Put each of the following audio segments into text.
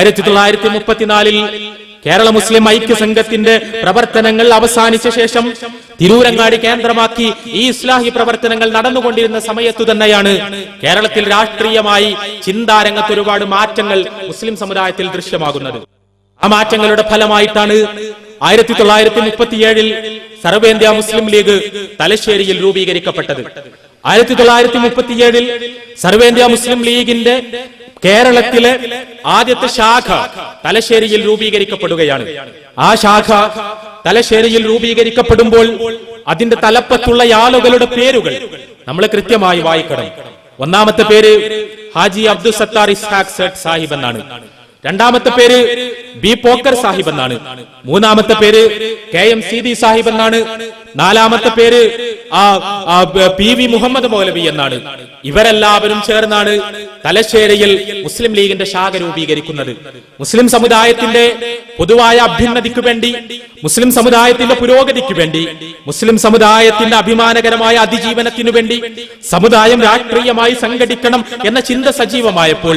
1934 കേരള മുസ്ലിം ഐക്യ സംഘത്തിന്റെ പ്രവർത്തനങ്ങൾ അവസാനിച്ച ശേഷം തിരൂരങ്ങാടി കേന്ദ്രമാക്കി ഈ ഇസ്ലാഹി പ്രവർത്തനങ്ങൾ നടന്നുകൊണ്ടിരുന്ന സമയത്തു തന്നെയാണ് കേരളത്തിൽ രാഷ്ട്രീയമായി ചിന്താരംഗത്ത് ഒരുപാട് മാറ്റങ്ങൾ മുസ്ലിം സമുദായത്തിൽ ദൃശ്യമാകുന്നത്. ആ മാറ്റങ്ങളുടെ ഫലമായിട്ടാണ് 1937 സർവേന്ത്യാ മുസ്ലിം ലീഗ് തലശ്ശേരിയിൽ രൂപീകരിക്കപ്പെട്ടത്. 1937 സർവേന്ത്യാ മുസ്ലിം ലീഗിന്റെ കേരളത്തിലെ ആദ്യത്തെ ശാഖ തലശ്ശേരിയിൽ രൂപീകരിക്കപ്പെടുകയാണ്. ആ ശാഖ തലശ്ശേരിയിൽ രൂപീകരിക്കപ്പെടുമ്പോൾ അതിന്റെ തലപ്പത്തുള്ള ആളുകളുടെ പേരുകൾ നമ്മൾ കൃത്യമായി വായിക്കണം. ഒന്നാമത്തെ പേര് ഹാജി അബ്ദുൽ സത്താർ ഇസ്ഹാഖ് സേഠ് സാഹിബ് എന്നാണ്. രണ്ടാമത്തെ പേര് ബി പോക്കർ സാഹിബ് എന്നാണ്. മൂന്നാമത്തെ പേര് KM സീതി സാഹിബ് എന്നാണ്. നാലാമത്തെ പേര് PV മുഹമ്മദ് മൗലവി എന്നാണ്. ഇവരെല്ലാവരും ചേർന്നാണ് തലശ്ശേരിയിൽ മുസ്ലിം ലീഗിന്റെ ശാഖ രൂപീകരിക്കുന്നത്. മുസ്ലിം സമുദായത്തിന്റെ പൊതുവായ അഭ്യുന്നതിക്ക് വേണ്ടി, മുസ്ലിം സമുദായത്തിന്റെ പുരോഗതിക്ക് വേണ്ടി, മുസ്ലിം സമുദായത്തിന്റെ അഭിമാനകരമായ അതിജീവനത്തിനു വേണ്ടി സമുദായം രാഷ്ട്രീയമായി സംഘടിക്കണം എന്ന ചിന്ത സജീവമായപ്പോൾ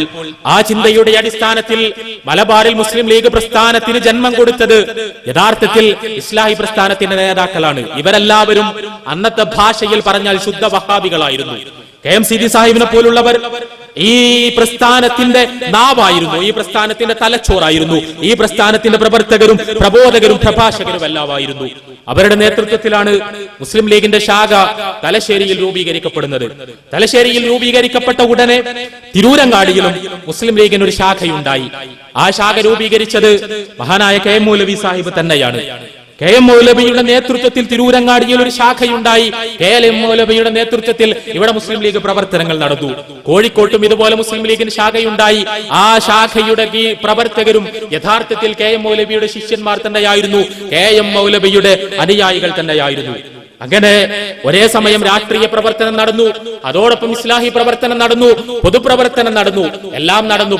ആ ചിന്തയുടെ അടിസ്ഥാനത്തിൽ മലബാറിൽ മുസ്ലിം ലീഗ് പ്രസ്ഥാനത്തിന് ജന്മം കൊടുത്തത് യഥാർത്ഥത്തിൽ ഇസ്ലാഹി പ്രസ്ഥാനത്തിന്റെ നേതാക്കളാണ്. ഇവരെല്ലാവരും അന്നത്തെ ഭാഷയിൽ പറഞ്ഞാൽ ശുദ്ധ വഹാബികളായിരുന്നു. KM സീതി സാഹിബിനെ പോലുള്ളവർ ഈ പ്രസ്ഥാനത്തിന്റെ നാവായിരുന്നു, ഈ പ്രസ്ഥാനത്തിന്റെ തലച്ചോറായിരുന്നു, ഈ പ്രസ്ഥാനത്തിന്റെ പ്രവർത്തകരും പ്രബോധകരും പ്രഭാഷകരും എല്ലാമായിരുന്നു. അവരുടെ നേതൃത്വത്തിലാണ് മുസ്ലിം ലീഗിന്റെ ശാഖ തലശ്ശേരിയിൽ രൂപീകരിക്കപ്പെടുന്നത്. തലശ്ശേരിയിൽ രൂപീകരിക്കപ്പെട്ട ഉടനെ തിരൂരങ്ങാടിയിലും മുസ്ലിം ലീഗിന് ഒരു ശാഖയുണ്ടായി. ആ ശാഖ രൂപീകരിച്ചത് മഹാനായ KM മൗലവി സാഹിബ് തന്നെയാണ്. KM മൗലവിയുടെ നേതൃത്വത്തിൽ തിരൂരങ്ങാടിയിൽ ഒരു ശാഖയുണ്ടായി. KM മൗലവിയുടെ നേതൃത്വത്തിൽ ഇവിടെ മുസ്ലിം ലീഗ് പ്രവർത്തനങ്ങൾ നടന്നു. കോഴിക്കോട്ടും ഇതുപോലെ മുസ്ലിം ലീഗിന് ശാഖയുണ്ടായി. ആ ശാഖയുടെ പ്രവർത്തകരും യഥാർത്ഥത്തിൽ KM മൗലവിയുടെ ശിഷ്യന്മാർ തന്നെയായിരുന്നു, KM മൗലവിയുടെ അനുയായികൾ തന്നെയായിരുന്നു. അങ്ങനെ ഒരേ സമയം രാഷ്ട്രീയ പ്രവർത്തനം നടന്നു, അതോടൊപ്പം ഇസ്ലാഹി പ്രവർത്തനം നടന്നു, പൊതുപ്രവർത്തനം നടന്നു, എല്ലാം നടന്നു.